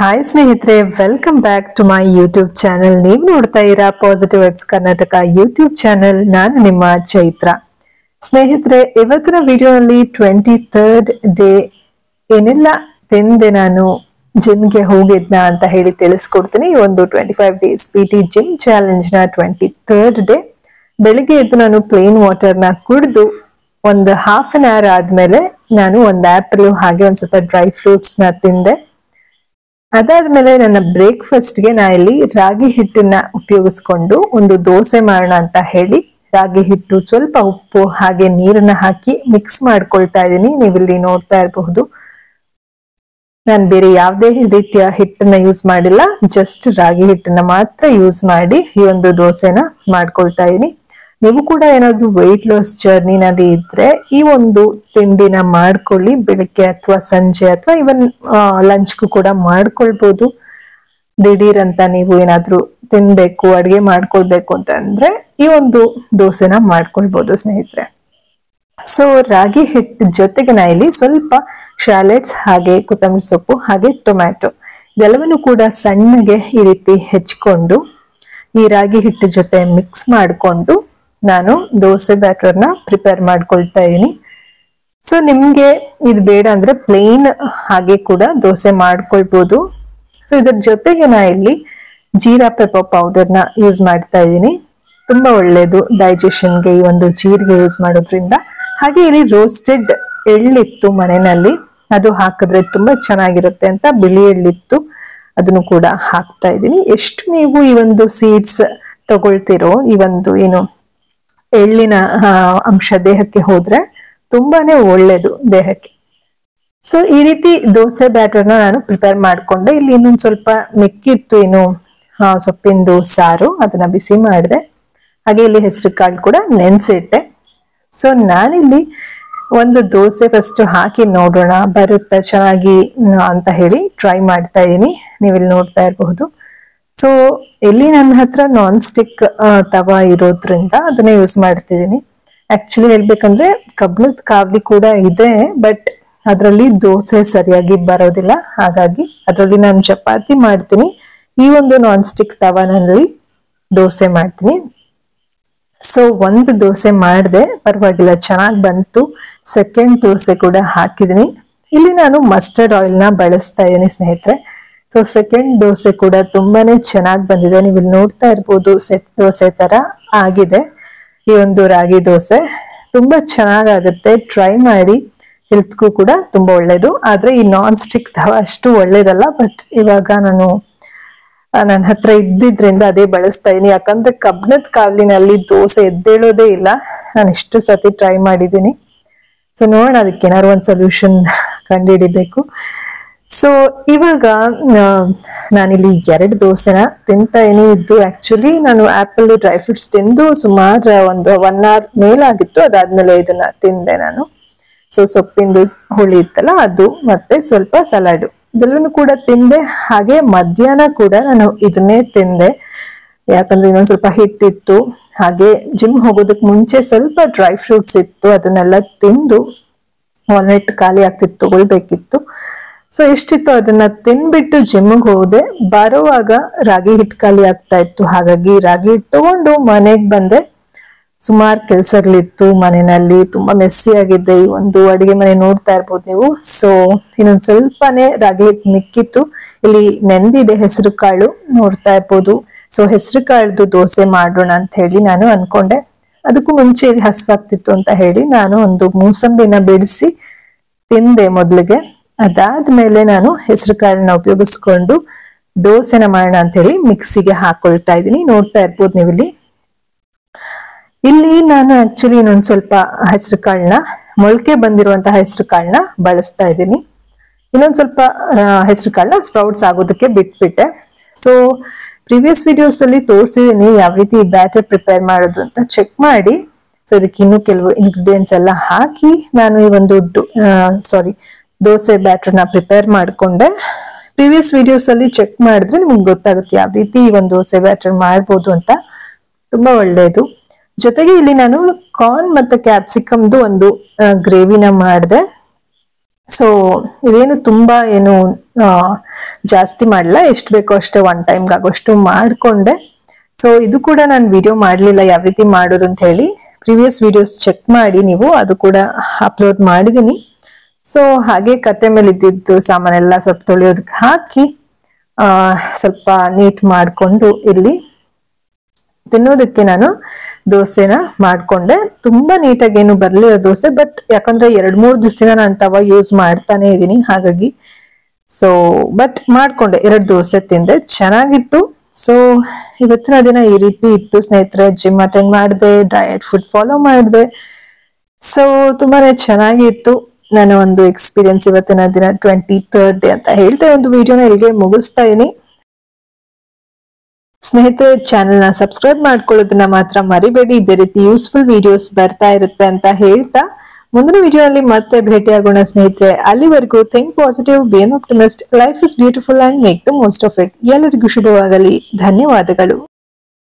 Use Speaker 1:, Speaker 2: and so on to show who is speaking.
Speaker 1: Hi ಸ್ನೇಹಿತರೆ, welcome back to my YouTube channel. ನೀವು ನೋಡ್ತಾ ಇರಾ positive vibes Karnataka YouTube channel. ನಾನು ನಿಮ್ಮ ಚೈತ್ರ. ಸ್ನೇಹಿತರೆ, ಇವತ್ತಿನ ವಿಡಿಯೋನಲ್ಲಿ 23rd ಡೇ ಏನೆಲ್ಲ ತಿಂದೆ ನಾನು ಜಿಮ್ಗೆ ಹೋಗಿದ್ನ ಅಂತ ಹೇಳಿ ತಿಳಿಸ್ಕೊಡ್ತೀನಿ. ಈ ಒಂದು 25 ಡೇಸ್ PT ಜಿಮ್ ಚಾಲೆಂಜ್ ನ 23rd ಡೇ. ಬೆಳಿಗ್ಗೆ ಎದ್ದು ನಾನು ಪ್ಲೇನ್ ವಾಟರ್ನ ಕುಡಿದು ಒಂದು ಹಾಫ್ ಅನ್ ಅವರ್ ಆದ್ಮೇಲೆ ನಾನು ಒಂದು ಆಪಲ್ ಹಾಗೆ ಒಂದ್ ಸ್ವಲ್ಪ ಡ್ರೈ ಫ್ರೂಟ್ಸ್ ನ ತಿಂದೆ. ಅದಾದ್ಮೇಲೆ ನನ್ನ ಬ್ರೇಕ್ಫಾಸ್ಟ್ಗೆ ನಾ ಇಲ್ಲಿ ರಾಗಿ ಹಿಟ್ಟನ್ನ ಉಪಯೋಗಿಸ್ಕೊಂಡು ಒಂದು ದೋಸೆ ಮಾಡೋಣ ಅಂತ ಹೇಳಿ ರಾಗಿ ಹಿಟ್ಟು, ಸ್ವಲ್ಪ ಉಪ್ಪು ಹಾಗೆ ನೀರನ್ನ ಹಾಕಿ ಮಿಕ್ಸ್ ಮಾಡ್ಕೊಳ್ತಾ ಇದ್ದೀನಿ. ನೀವಿಲ್ಲಿ ನೋಡ್ತಾ ಇರಬಹುದು, ನಾನು ಬೇರೆ ಯಾವುದೇ ರೀತಿಯ ಹಿಟ್ಟನ್ನ ಯೂಸ್ ಮಾಡಿಲ್ಲ, ಜಸ್ಟ್ ರಾಗಿ ಹಿಟ್ಟನ್ನ ಮಾತ್ರ ಯೂಸ್ ಮಾಡಿ ಈ ಒಂದು ದೋಸೆನ ಮಾಡ್ಕೊಳ್ತಾ ಇದೀನಿ. ನೀವು ಕೂಡ ಏನಾದ್ರು ವೆಯ್ಟ್ ಲಾಸ್ ಜರ್ನಿನಲ್ಲಿ ಇದ್ರೆ ಈ ಒಂದು ತಿಂಡಿನ ಮಾಡ್ಕೊಳ್ಳಿ. ಬೆಳಿಗ್ಗೆ ಅಥವಾ ಸಂಜೆ ಅಥವಾ ಇವನ್ ಲಂಚ್ಗೂ ಕೂಡ ಮಾಡ್ಕೊಳ್ಬಹುದು. ದಿಢೀರ್ ಅಂತ ನೀವು ಏನಾದ್ರು ತಿನ್ಬೇಕು, ಅಡ್ಗೆ ಮಾಡ್ಕೊಳ್ಬೇಕು ಅಂತ ಅಂದ್ರೆ ಈ ಒಂದು ದೋಸೆನ ಮಾಡ್ಕೊಳ್ಬಹುದು ಸ್ನೇಹಿತರೆ. ಸೊ ರಾಗಿ ಹಿಟ್ಟು ಜೊತೆಗೆ ನಾ ಇಲ್ಲಿ ಸ್ವಲ್ಪ ಶಾಲೆಟ್ಸ್ ಹಾಗೆ ಕೊತ್ತಂಬರಿ ಸೊಪ್ಪು ಹಾಗೆ ಟೊಮ್ಯಾಟೊ ಇದೆಲ್ಲವನ್ನು ಕೂಡ ಸಣ್ಣಗೆ ಈ ರೀತಿ ಹೆಚ್ಕೊಂಡು ಈ ರಾಗಿ ಹಿಟ್ಟು ಜೊತೆ ಮಿಕ್ಸ್ ಮಾಡಿಕೊಂಡು ನಾನು ದೋಸೆ ಬ್ಯಾಟರ್ನ ಪ್ರಿಪೇರ್ ಮಾಡ್ಕೊಳ್ತಾ ಇದ್ದೀನಿ. ಸೊ ನಿಮ್ಗೆ ಇದು ಬೇಡ ಅಂದ್ರೆ ಪ್ಲೇನ್ ಹಾಗೆ ಕೂಡ ದೋಸೆ ಮಾಡ್ಕೊಳ್ಬಹುದು. ಸೊ ಇದ್ರ ಜೊತೆಗೆ ನಾ ಇಲ್ಲಿ ಜೀರಾ ಪೆಪ್ಪರ್ ಪೌಡರ್ನ ಯೂಸ್ ಮಾಡ್ತಾ ಇದ್ದೀನಿ. ತುಂಬಾ ಒಳ್ಳೇದು ಡೈಜೆಷನ್ಗೆ ಈ ಒಂದು ಜೀರಿಗೆ ಯೂಸ್ ಮಾಡೋದ್ರಿಂದ. ಹಾಗೆ ಇಲ್ಲಿ ರೋಸ್ಟೆಡ್ ಎಳ್ಳಿತ್ತು ಮನೆಯಲ್ಲಿ, ಅದು ಹಾಕಿದ್ರೆ ತುಂಬಾ ಚೆನ್ನಾಗಿರುತ್ತೆ ಅಂತ ಬಿಳಿ ಎಳ್ಳಿತ್ತು, ಅದನ್ನು ಕೂಡ ಹಾಕ್ತಾ ಇದ್ದೀನಿ. ಎಷ್ಟು ನೀವು ಈ ಒಂದು ಸೀಡ್ಸ್ ತಗೊಳ್ತಿರೋ, ಈ ಒಂದು ಏನು ಎಳ್ಳಿನ ಅಂಶ ದೇಹಕ್ಕೆ ಹೋದ್ರೆ ತುಂಬಾನೇ ಒಳ್ಳೇದು ದೇಹಕ್ಕೆ. ಸೊ ಈ ರೀತಿ ದೋಸೆ ಬ್ಯಾಟರ್ನ ನಾನು ಪ್ರಿಪೇರ್ ಮಾಡ್ಕೊಂಡೆ. ಇಲ್ಲಿ ಇನ್ನೊಂದು ಸ್ವಲ್ಪ ಮೆಕ್ಕಿತ್ತು, ಏನು ಸೊಪ್ಪಿಂದು ಸಾರು, ಅದನ್ನ ಬಿಸಿ ಮಾಡಿದೆ. ಹಾಗೆ ಇಲ್ಲಿ ಹೆಸರು ಕಾಳು ಕೂಡ ನೆನ್ಸಿಟ್ಟೆ. ಸೊ ನಾನಿಲ್ಲಿ ಒಂದು ದೋಸೆ ಫಸ್ಟ್ ಹಾಕಿ ನೋಡೋಣ ಬರುತ್ತಾ ಚೆನ್ನಾಗಿ ಅಂತ ಹೇಳಿ ಟ್ರೈ ಮಾಡ್ತಾ ಇದೀನಿ. ನೀವಿಲ್ಲಿ ನೋಡ್ತಾ ಇರಬಹುದು. ಸೊ ಇಲ್ಲಿ ನನ್ನ ಹತ್ರ ನಾನ್ ಸ್ಟಿಕ್ ತವಾ ಇರೋದ್ರಿಂದ ಅದನ್ನೇ ಯೂಸ್ ಮಾಡ್ತಿದ್ದೀನಿ. ಆಕ್ಚುಲಿ ಹೇಳ್ಬೇಕಂದ್ರೆ ಕಬ್ಬಿಣದ ಕಾವಲಿ ಕೂಡ ಇದೆ, ಬಟ್ ಅದರಲ್ಲಿ ದೋಸೆ ಸರಿಯಾಗಿ ಬರೋದಿಲ್ಲ. ಹಾಗಾಗಿ ಅದರಲ್ಲಿ ನಾನು ಚಪಾತಿ ಮಾಡ್ತೀನಿ, ಈ ಒಂದು ನಾನ್ ಸ್ಟಿಕ್ ತವಾನಲ್ಲಿ ದೋಸೆ ಮಾಡ್ತೀನಿ. ಸೊ ಒಂದು ದೋಸೆ ಮಾಡಿದೆ, ಪರವಾಗಿಲ್ಲ, ಚೆನ್ನಾಗಿ ಬಂತು. ಸೆಕೆಂಡ್ ದೋಸೆ ಕೂಡ ಹಾಕಿದೀನಿ. ಇಲ್ಲಿ ನಾನು ಮಸ್ಟರ್ಡ್ ಆಯಿಲ್ ನ ಬಳಸ್ತಾ ಇದ್ದೀನಿ ಸ್ನೇಹಿತರೆ. ಸೊ ಸೆಕೆಂಡ್ ದೋಸೆ ಕೂಡ ತುಂಬಾನೇ ಚೆನ್ನಾಗಿ ಬಂದಿದೆ. ನೀವು ಇಲ್ಲಿ ನೋಡ್ತಾ ಇರ್ಬೋದು, ಸೆಟ್ ದೋಸೆ ತರ ಆಗಿದೆ ಈ ಒಂದು ರಾಗಿ ದೋಸೆ. ತುಂಬಾ ಚೆನ್ನಾಗಾಗುತ್ತೆ, ಟ್ರೈ ಮಾಡಿ. ಹೆಲ್ತ್ಗೂ ಕೂಡ ತುಂಬಾ ಒಳ್ಳೇದು. ಆದ್ರೆ ಈ ನಾನ್ ಸ್ಟಿಕ್ ತವಾ ಅಷ್ಟು ಒಳ್ಳೇದಲ್ಲ, ಬಟ್ ಇವಾಗ ನಾನು ನನ್ನ ಹತ್ರ ಇದ್ದಿದ್ರಿಂದ ಅದೇ ಬಳಸ್ತಾ ಇದೀನಿ. ಯಾಕಂದ್ರೆ ಕಬ್ಬಿಣದ ಕಾವಲಿನಲ್ಲಿ ದೋಸೆ ಎದ್ದೇಳೋದೇ ಇಲ್ಲ. ನಾನು ಎಷ್ಟು ಸತಿ ಟ್ರೈ ಮಾಡಿದ್ದೀನಿ. ಸೊ ನೋಡೋಣ, ಅದಕ್ಕೆ ಏನಾದ್ರು ಒಂದು ಸೊಲ್ಯೂಷನ್ ಕಂಡುಹಿಡಿಬೇಕು. ಸೊ ಇವಾಗ ನಾನಿಲ್ಲಿ 2 ದೋಸೆನ ತಿಂತಾ ಇದೀನಿ. ಇದು ಆಕ್ಚುಲಿ ನಾನು ಆಪಲ್ ಡ್ರೈ ಫ್ರೂಟ್ಸ್ ತಿಂದು ಸುಮಾರು ಒಂದು 1 hour ಮೇಲಾಗಿತ್ತು. ಅದಾದ್ಮೇಲೆ ಇದನ್ನ ತಿಂದೆ ನಾನು. ಸೊ ಸೊಪ್ಪಿಂದು ಹುಳಿ ಇತ್ತಲ್ಲ ಅದು, ಮತ್ತೆ ಸ್ವಲ್ಪ ಸಲಾಡು, ಇದೆಲ್ಲವನ್ನು ಕೂಡ ತಿಂದೆ. ಹಾಗೆ ಮಧ್ಯಾಹ್ನ ಕೂಡ ನಾನು ಇದನ್ನೇ ತಿಂದೆ, ಯಾಕಂದ್ರೆ ಇನ್ನೊಂದ್ ಸ್ವಲ್ಪ ಹಿಟ್ಟಿತ್ತು. ಹಾಗೆ ಜಿಮ್ ಹೋಗೋದಕ್ಕೆ ಮುಂಚೆ ಸ್ವಲ್ಪ ಡ್ರೈ ಫ್ರೂಟ್ಸ್ ಇತ್ತು, ಅದನ್ನೆಲ್ಲ ತಿಂದು ವಾಲ್ನಟ್ ಖಾಲಿ ಆಗ್ತಿತ್ತು, ತಗೊಳ್ಬೇಕಿತ್ತು. ಸೊ ಎಷ್ಟಿತ್ತು ಅದನ್ನ ತಿನ್ಬಿಟ್ಟು ಜಿಮ್ಗೆ ಹೋದೆ. ಬರುವಾಗ ರಾಗಿ ಹಿಟ್ಟು ಖಾಲಿ ಆಗ್ತಾ ಇತ್ತು, ಹಾಗಾಗಿ ರಾಗಿ ಹಿಟ್ಟು ತಗೊಂಡು ಮನೆಗ್ ಬಂದೆ. ಸುಮಾರು ಕೆಲ್ಸಗಳಿತ್ತು ಮನೆಯಲ್ಲಿ, ತುಂಬಾ ಮೆಸ್ಸಿ ಆಗಿದೆ ಈ ಒಂದು ಅಡಿಗೆ ಮನೆ, ನೋಡ್ತಾ ಇರ್ಬೋದು ನೀವು. ಸೊ ಇನ್ನೊಂದ್ ಸ್ವಲ್ಪನೇ ರಾಗಿ ಹಿಟ್ಟು ಮಿಕ್ಕಿತ್ತು. ಇಲ್ಲಿ ನೆಂದಿದೆ ಹೆಸರು ಕಾಳು, ನೋಡ್ತಾ ಇರ್ಬೋದು. ಸೊ ಹೆಸರು ಕಾಳ್ದು ದೋಸೆ ಮಾಡೋಣ ಅಂತ ಹೇಳಿ ನಾನು ಅನ್ಕೊಂಡೆ. ಅದಕ್ಕೂ ಮುಂಚೆ ಹಸ್ವಾಗ್ತಿತ್ತು ಅಂತ ಹೇಳಿ ನಾನು ಒಂದು ಮೂಸಂಬಿನ ಬಿಡಿಸಿ ತಿಂದೆ ಮೊದ್ಲಿಗೆ. ಅದಾದ್ಮೇಲೆ ನಾನು ಹೆಸರು ಕಾಳನ್ನ ಉಪಯೋಗಿಸ್ಕೊಂಡು ದೋಸೆನ ಮಾಡೋಣ ಅಂತ ಹೇಳಿ ಮಿಕ್ಸಿಗೆ ಹಾಕೊಳ್ತಾ ಇದ್ದೀನಿ. ನೋಡ್ತಾ ಇರ್ಬೋದು ನೀವಿಲ್ಲಿ. ಇಲ್ಲಿ ನಾನು ಆಕ್ಚುಲಿ ಇನ್ನೊಂದ್ ಸ್ವಲ್ಪ ಹೆಸರು ಕಾಳನ್ನ, ಮೊಳಕೆ ಬಂದಿರುವಂತಹ ಹೆಸರು ಕಾಳನ್ನ ಬಳಸ್ತಾ ಇದ್ದೀನಿ. ಇನ್ನೊಂದ್ ಸ್ವಲ್ಪ ಹೆಸರು ಕಾಳನ್ನ ಸ್ಪ್ರೌಟ್ಸ್ ಆಗೋದಕ್ಕೆ ಬಿಟ್ಬಿಟ್ಟೆ. ಸೊ ಪ್ರೀವಿಯಸ್ ವಿಡಿಯೋಸ್ ಅಲ್ಲಿ ತೋರಿಸಿದೀನಿ ಯಾವ ರೀತಿ ಬ್ಯಾಟರ್ ಪ್ರಿಪೇರ್ ಮಾಡೋದು ಅಂತ, ಚೆಕ್ ಮಾಡಿ. ಸೊ ಇದಕ್ಕೆ ಇನ್ನೂ ಕೆಲವು ಇಂಗ್ರೀಡಿಯೆಂಟ್ಸ್ ಎಲ್ಲ ಹಾಕಿ ನಾನು ಈ ಒಂದು ದೋಸೆ ಬ್ಯಾಟರ್ನ ಪ್ರಿಪೇರ್ ಮಾಡ್ಕೊಂಡೆ. ಪ್ರೀವಿಯಸ್ ವಿಡಿಯೋಸ್ ಅಲ್ಲಿ ಚೆಕ್ ಮಾಡಿದ್ರೆ ನಿಮ್ಗೆ ಗೊತ್ತಾಗುತ್ತೆ ಯಾವ ರೀತಿ ಈ ಒಂದು ದೋಸೆ ಬ್ಯಾಟರ್ ಮಾಡ್ಬೋದು ಅಂತ. ತುಂಬಾ ಒಳ್ಳೇದು. ಜೊತೆಗೆ ಇಲ್ಲಿ ನಾನು ಕಾರ್ನ್ ಮತ್ತೆ ಕ್ಯಾಪ್ಸಿಕಮ್ದು ಒಂದು ಗ್ರೇವಿನ ಮಾಡಿದೆ. ಸೊ ಇದೇನು ತುಂಬಾ ಏನು ಜಾಸ್ತಿ ಮಾಡಲ್ಲ, ಎಷ್ಟು ಬೇಕೋ ಅಷ್ಟೇ ಒನ್ ಟೈಮ್ಗೆ ಆಗೋಷ್ಟು ಮಾಡ್ಕೊಂಡೆ. ಸೊ ಇದು ಕೂಡ ನಾನು ವಿಡಿಯೋ ಮಾಡಲಿಲ್ಲ ಯಾವ ರೀತಿ ಮಾಡೋದು ಅಂತ ಹೇಳಿ, ಪ್ರೀವಿಯಸ್ ವಿಡಿಯೋಸ್ ಚೆಕ್ ಮಾಡಿ ನೀವು, ಅದು ಕೂಡ ಅಪ್ಲೋಡ್ ಮಾಡಿದೀನಿ. ಸೊ ಹಾಗೆ ಕಟ್ಟೆ ಮೇಲೆ ಇದ್ದಿದ್ದು ಸಾಮಾನೆಲ್ಲ ಸ್ವಲ್ಪ ತೊಳೆಯೋದಕ್ಕೆ ಹಾಕಿ ಸ್ವಲ್ಪ ನೀಟ್ ಮಾಡಿಕೊಂಡು ಇಲ್ಲಿ ತಿನ್ನೋದಕ್ಕೆ ನಾನು ದೋಸೆನ ಮಾಡ್ಕೊಂಡೆ. ತುಂಬಾ ನೀಟಾಗಿ ಏನು ಬರ್ಲಿಲ್ಲ ದೋಸೆ, ಬಟ್ ಯಾಕಂದ್ರೆ 2-3 ದಿವಸದಿಂದ ನಾನು ತವ ಯೂಸ್ ಮಾಡ್ತಾನೆ ಇದ್ದೀನಿ, ಹಾಗಾಗಿ ಸೊ ಬಟ್ ಮಾಡ್ಕೊಂಡೆ 2 ದೋಸೆ ತಿಂದೆ, ಚೆನ್ನಾಗಿತ್ತು. ಸೊ ಇವತ್ತಿನ ದಿನ ಈ ರೀತಿ ಇತ್ತು ಸ್ನೇಹಿತರೆ. ಜಿಮ್ ಅಟೆಂಡ್ ಮಾಡಿದೆ, ಡಯಟ್ ಫುಡ್ ಫಾಲೋ ಮಾಡಿದೆ. ಸೊ ತುಂಬಾನೇ ಚೆನ್ನಾಗಿತ್ತು ನನ್ನ ಒಂದು ಎಕ್ಸ್ಪೀರಿಯನ್ಸ್ ಇವತ್ತಿನ ದಿನ 23rd ಡೇ ಅಂತ ಹೇಳ್ತಾ ಒಂದು ವಿಡಿಯೋನ ಇಲ್ಲಿಗೆ ಮುಗಿಸ್ತಾ ಇದೀನಿ. ಸ್ನೇಹಿತರೆ, ಚಾನೆಲ್ನ ಸಬ್ಸ್ಕ್ರೈಬ್ ಮಾಡ್ಕೊಳ್ಳೋದನ್ನ ಮಾತ್ರ ಮರಿಬೇಡಿ. ಇದೇ ರೀತಿ ಯೂಸ್ಫುಲ್ ವಿಡಿಯೋಸ್ ಬರ್ತಾ ಇರುತ್ತೆ ಅಂತ ಹೇಳ್ತಾ ಮುಂದಿನ ವಿಡಿಯೋನಲ್ಲಿ ಮತ್ತೆ ಭೇಟಿಯಾಗೋಣ ಸ್ನೇಹಿತರೆ. ಅಲ್ಲಿವರೆಗೂ think positive, B on optimist, life is beautiful and make the most of it. ಎಲ್ಲರಿಗೂ ಶುಭವಾಗಲಿ. ಧನ್ಯವಾದಗಳು.